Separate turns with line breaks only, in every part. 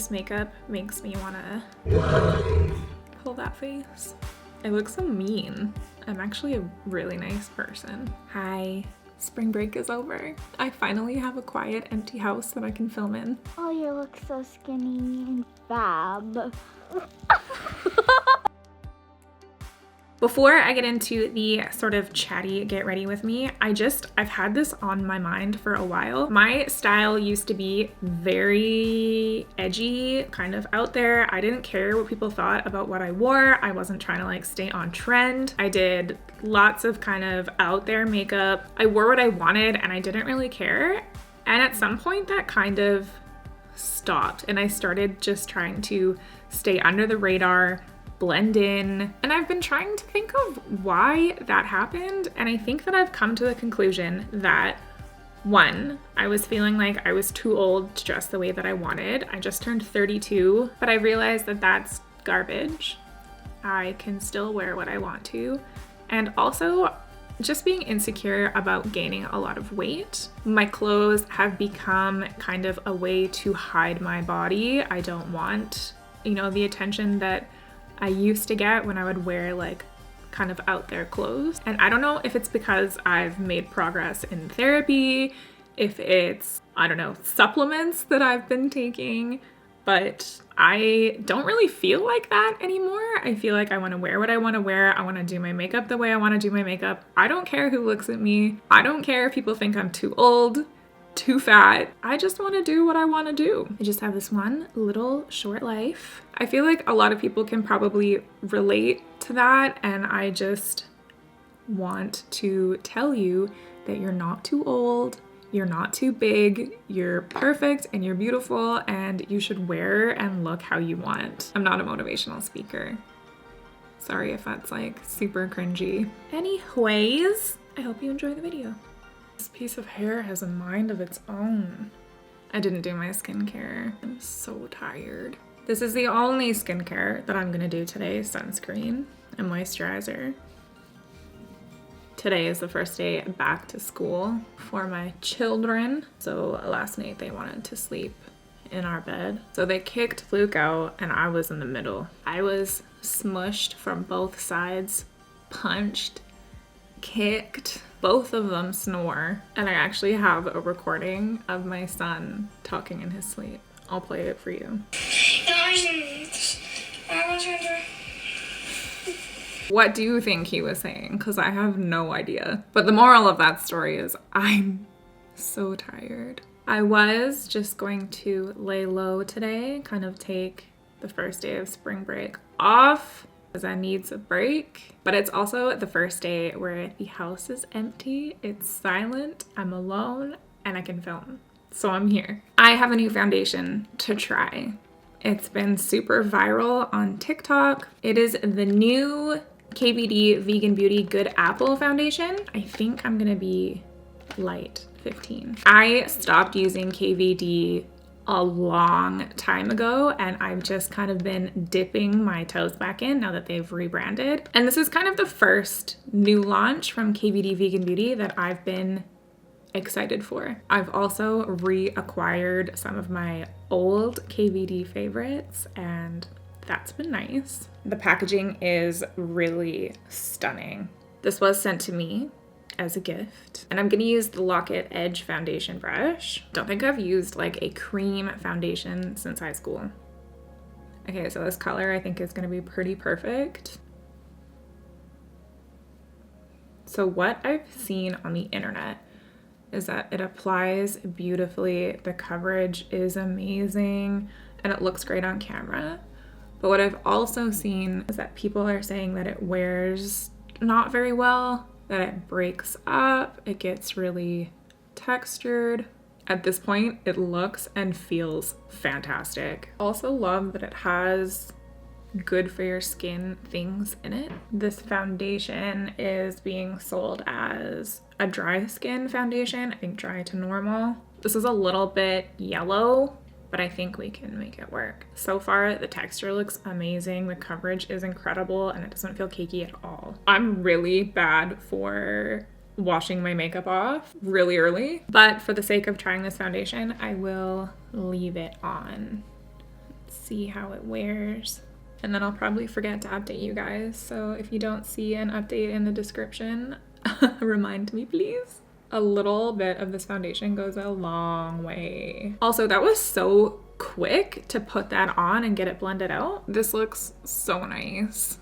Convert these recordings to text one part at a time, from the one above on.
This makeup makes me wanna pull that face. I look so mean. I'm actually a really nice person. Hi. Spring break is over. I finally have a quiet, empty house that I can film in.
Oh, you look so skinny and fab.
Before I get into the sort of chatty get ready with me, I've had this on my mind for a while. My style used to be very edgy, kind of out there. I didn't care what people thought about what I wore. I wasn't trying to like stay on trend. I did lots of kind of out there makeup. I wore what I wanted and I didn't really care. And at some point that kind of stopped and I started just trying to stay under the radar, blend in, and I've been trying to think of why that happened, and I think that I've come to the conclusion that one, I was feeling like I was too old to dress the way that I wanted. I just turned 32, but I realized that that's garbage. I can still wear what I want to, and also just being insecure about gaining a lot of weight. My clothes have become kind of a way to hide my body. I don't want, the attention that I used to get when I would wear like kind of out there clothes. And I don't know if it's because I've made progress in therapy, if it's, supplements that I've been taking, but I don't really feel like that anymore. I feel like I want to wear what I want to wear. I want to do my makeup the way I want to do my makeup. I don't care who looks at me. I don't care if people think I'm too old, too fat. I just want to do what I want to do. I just have this one little short life. I feel like a lot of people can probably relate to that, and I just want to tell you that you're not too old, you're not too big, you're perfect and you're beautiful, and you should wear and look how you want. I'm not a motivational speaker. Sorry if that's like super cringy. Anyways, I hope you enjoy the video. This piece of hair has a mind of its own. I didn't do my skincare. I'm so tired. This is the only skincare that I'm gonna do today, sunscreen and moisturizer. Today is the first day back to school for my children. So last night they wanted to sleep in our bed. So they kicked Luke out and I was in the middle. I was smushed from both sides, punched, kicked. Both of them snore, and I actually have a recording of my son talking in his sleep. I'll play it for you. What do you think he was saying? Because I have no idea. But the moral of that story is I'm so tired. I was just going to lay low today, kind of take the first day of spring break off, because I need a break. But it's also the first day where the house is empty, it's silent, I'm alone, and I can film. So I'm here. I have a new foundation to try. It's been super viral on TikTok. It is the new KVD Vegan Beauty Good Apple foundation. I think I'm gonna be light 15. I stopped using KVD a long time ago, and I've just kind of been dipping my toes back in now that they've rebranded. And this is kind of the first new launch from KVD Vegan Beauty that I've been excited for. I've also reacquired some of my old KVD favorites, and that's been nice. The packaging is really stunning. This was sent to me as a gift. And I'm gonna use the Lock-It Edge foundation brush. Don't think I've used like a cream foundation since high school. Okay, so this color I think is gonna be pretty perfect. So what I've seen on the internet is that it applies beautifully, the coverage is amazing, and it looks great on camera. But what I've also seen is that people are saying that it wears not very well, that it breaks up, it gets really textured. At this point, it looks and feels fantastic. Also love that it has good for your skin things in it. This foundation is being sold as a dry skin foundation, I think dry to normal. This is a little bit yellow, but I think we can make it work. So far, the texture looks amazing, the coverage is incredible, and it doesn't feel cakey at all. I'm really bad for washing my makeup off really early, but for the sake of trying this foundation, I will leave it on. see how it wears. And then I'll probably forget to update you guys. So if you don't see an update in the description, remind me please. A little bit of this foundation goes a long way. Also, that was so quick to put that on and get it blended out. This looks so nice.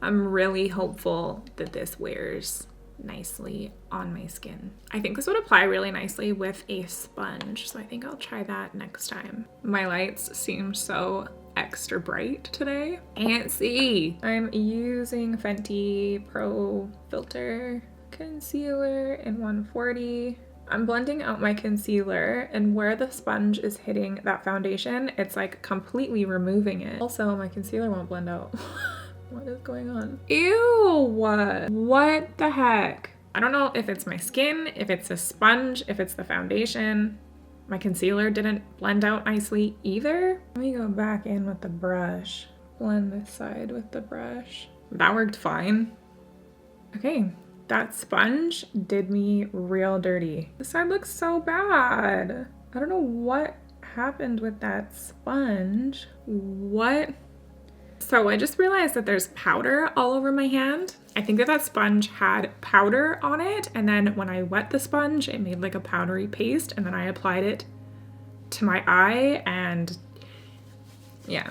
I'm really hopeful that this wears nicely on my skin. I think this would apply really nicely with a sponge, so I think I'll try that next time. My lights seem so extra bright today. Can't see. I'm using Fenty Pro Filter Concealer in 140. I'm blending out my concealer, and where the sponge is hitting that foundation, it's like completely removing it. Also, my concealer won't blend out. What is going on? Ew! What the heck? I don't know if it's my skin, if it's a sponge, if it's the foundation. My concealer didn't blend out nicely either. Let me go back in with the brush. Blend this side with the brush. That worked fine. Okay, that sponge did me real dirty. This side looks so bad. I don't know what happened with that sponge. What? So I just realized that there's powder all over my hand. I think that that sponge had powder on it, and then when I wet the sponge, it made like a powdery paste, and then I applied it to my eye, and yeah.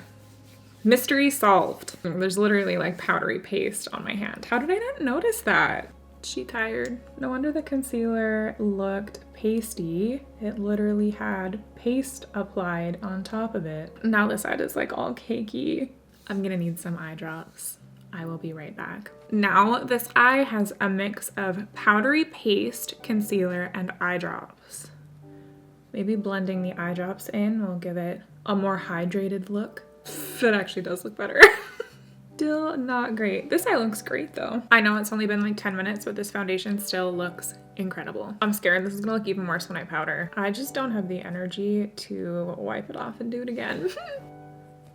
Mystery solved. There's literally like powdery paste on my hand. How did I not notice that? She tired. No wonder the concealer looked pasty. It literally had paste applied on top of it. Now the side is like all cakey. I'm gonna need some eye drops. I will be right back. Now this eye has a mix of powdery paste, concealer, and eye drops. Maybe blending the eye drops in will give it a more hydrated look. It actually does look better. Still not great. This eye looks great though. I know it's only been like 10 minutes, but this foundation still looks incredible. I'm scared this is gonna look even worse when I powder. I just don't have the energy to wipe it off and do it again.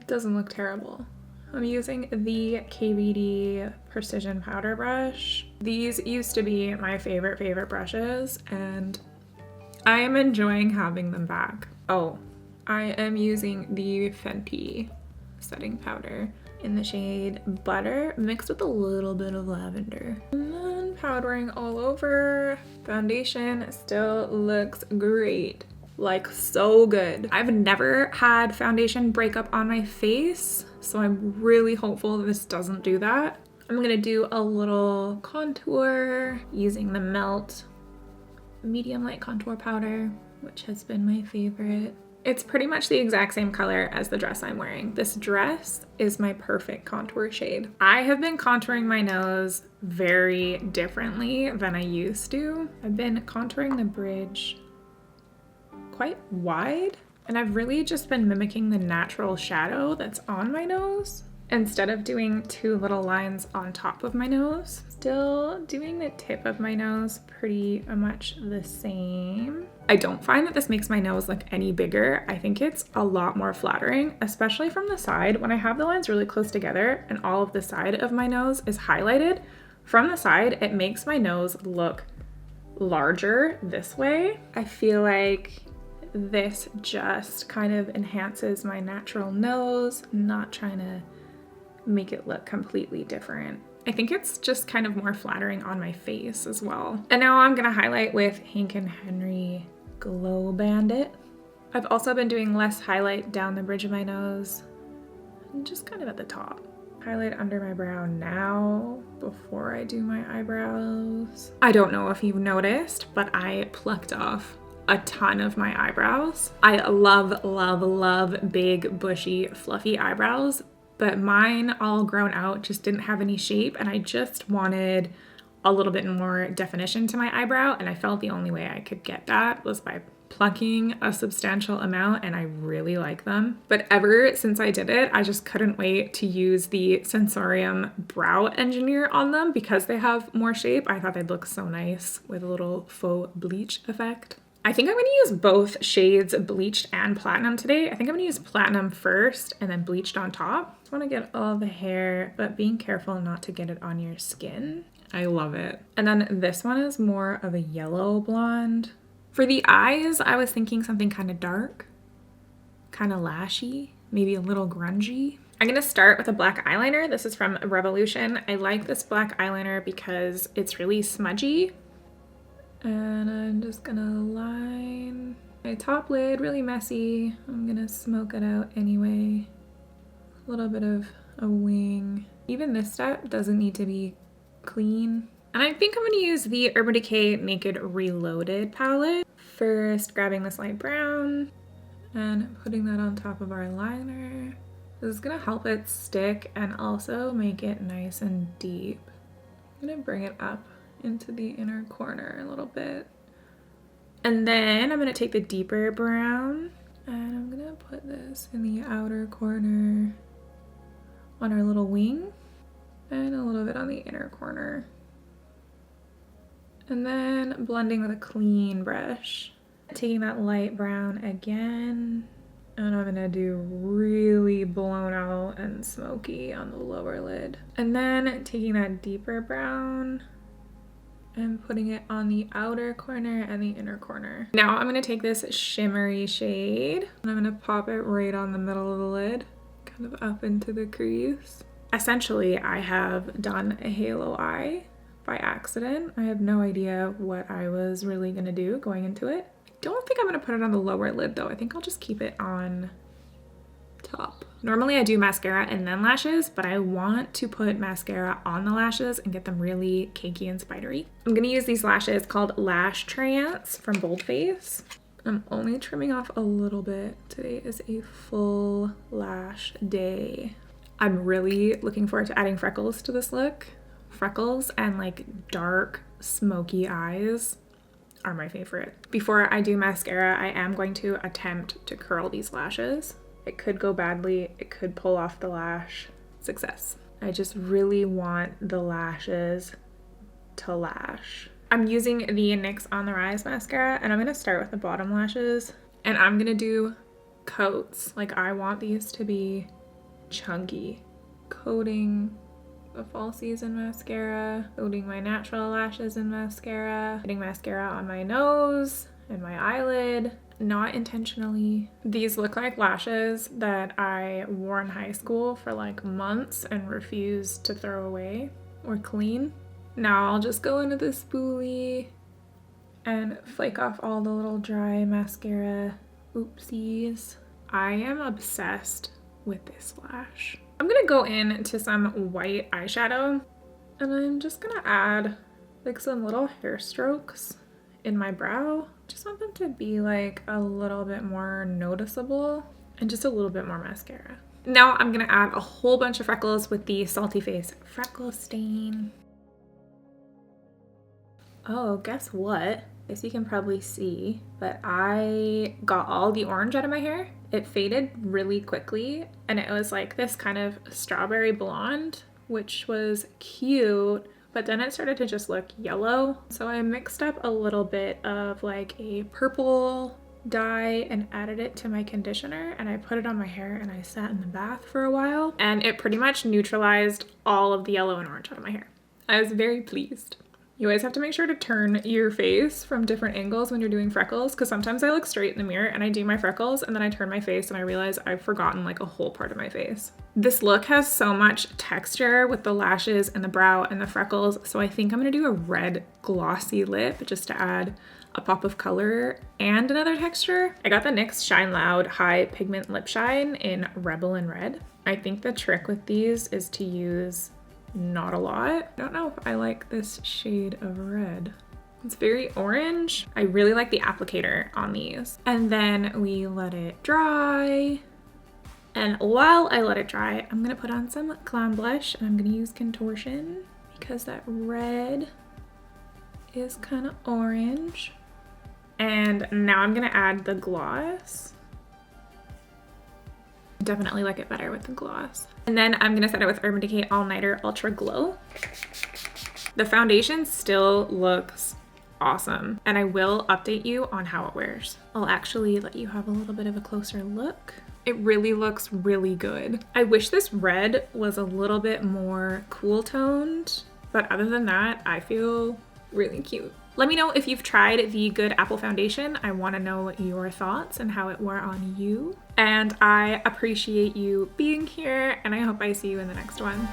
It doesn't look terrible. I'm using the KVD Precision Powder Brush. These used to be my favorite brushes, and I am enjoying having them back. Oh, I am using the Fenty setting powder in the shade Butter mixed with a little bit of lavender. And then powdering all over. Foundation still looks great. Like so good. I've never had foundation breakup on my face, so I'm really hopeful this doesn't do that. I'm gonna do a little contour using the Melt medium light contour powder, which has been my favorite. It's pretty much the exact same color as the dress I'm wearing. This dress is my perfect contour shade. I have been contouring my nose very differently than I used to. I've been contouring the bridge quite wide, and I've really just been mimicking the natural shadow that's on my nose instead of doing two little lines on top of my nose. Still doing the tip of my nose pretty much the same. I don't find that this makes my nose look any bigger. I think it's a lot more flattering, especially from the side. When I have the lines really close together and all of the side of my nose is highlighted, from the side it makes my nose look larger this way. I feel like this just kind of enhances my natural nose. I'm not trying to make it look completely different. I think it's just kind of more flattering on my face as well. And now I'm gonna highlight with Hank & Henry Glow Bandit. I've also been doing less highlight down the bridge of my nose and just kind of at the top. Highlight under my brow now before I do my eyebrows. I don't know if you've noticed, but I plucked off a ton of my eyebrows. I love big, bushy, fluffy eyebrows, but mine all grown out just didn't have any shape, and I just wanted a little bit more definition to my eyebrow, and I felt the only way I could get that was by plucking a substantial amount, and I really like them. But ever since I did it, I just couldn't wait to use the Sensorium Brow Engineer on them because they have more shape. I thought they'd look so nice with a little faux bleach effect. I think I'm going to use both shades bleached and platinum today. I think I'm going to use platinum first and then bleached on top. I want to get all the hair, but being careful not to get it on your skin. I love it. And then this one is more of a yellow blonde. For the eyes, I was thinking something kind of dark, kind of lashy, maybe a little grungy. I'm gonna start with a black eyeliner. This is from Revolution. I like this black eyeliner because it's really smudgy. And I'm just gonna line my top lid, really messy. I'm gonna smoke it out anyway. A little bit of a wing. Even this step doesn't need to be clean. And I think I'm gonna use the Urban Decay Naked Reloaded palette. First, grabbing this light brown and putting that on top of our liner. This is gonna help it stick and also make it nice and deep. I'm gonna bring it up into the inner corner a little bit. And then I'm gonna take the deeper brown and I'm gonna put this in the outer corner on our little wing and a little bit on the inner corner. And then blending with a clean brush. Taking that light brown again, and I'm gonna do really blown out and smoky on the lower lid. And then taking that deeper brown and putting it on the outer corner and the inner corner. Now I'm gonna take this shimmery shade and I'm gonna pop it right on the middle of the lid, kind of up into the crease. Essentially, I have done a halo eye by accident. I have no idea what I was really gonna do going into it. Don't think I'm gonna put it on the lower lid though. I think I'll just keep it on top. Normally I do mascara and then lashes, but I want to put mascara on the lashes and get them really cakey and spidery. I'm gonna use these lashes called Lash Trance from Boldface. I'm only trimming off a little bit. Today is a full lash day. I'm really looking forward to adding freckles to this look. Freckles and like dark smoky eyes are my favorite. Before I do mascara, I am going to attempt to curl these lashes. It could go badly, it could pull off the lash. Success. I just really want the lashes to lash. I'm using the NYX On The Rise mascara and I'm gonna start with the bottom lashes and I'm gonna do coats. Like I want these to be chunky. Coating the fall season mascara, coating my natural lashes in mascara, putting mascara on my nose and my eyelid, not intentionally. These look like lashes that I wore in high school for like months and refused to throw away or clean. Now I'll just go into the spoolie and flake off all the little dry mascara oopsies. I am obsessed with this lash. I'm gonna go into some white eyeshadow and I'm just gonna add like some little hair strokes in my brow. Just want them to be like a little bit more noticeable and just a little bit more mascara. Now I'm gonna add a whole bunch of freckles with the Salty Face Freckle Stain. Oh, guess what? As you can probably see, but I got all the orange out of my hair. It faded really quickly and it was like this kind of strawberry blonde, which was cute, but then it started to just look yellow. So I mixed up a little bit of like a purple dye and added it to my conditioner and I put it on my hair and I sat in the bath for a while and it pretty much neutralized all of the yellow and orange out of my hair. I was very pleased. You always have to make sure to turn your face from different angles when you're doing freckles because sometimes I look straight in the mirror and I do my freckles and then I turn my face and I realize I've forgotten like a whole part of my face. This look has so much texture with the lashes and the brow and the freckles, so I think I'm gonna do a red glossy lip just to add a pop of color and another texture. I got the NYX Shine Loud High Pigment Lip Shine in Rebel and Red. I think the trick with these is to use not a lot. I don't know if I like this shade of red. It's very orange. I really like the applicator on these. And then we let it dry. And while I let it dry, I'm gonna put on some Clown Blush and I'm gonna use Contortion because that red is kind of orange. And now I'm gonna add the gloss. Definitely like it better with the gloss. And then I'm gonna set it with Urban Decay All Nighter Ultra Glow. The foundation still looks awesome and I will update you on how it wears. I'll actually let you have a little bit of a closer look. It really looks really good. I wish this red was a little bit more cool toned, but other than that, I feel really cute. Let me know if you've tried the Good Apple Foundation. I want to know your thoughts and how it wore on you. And I appreciate you being here, and I hope I see you in the next one.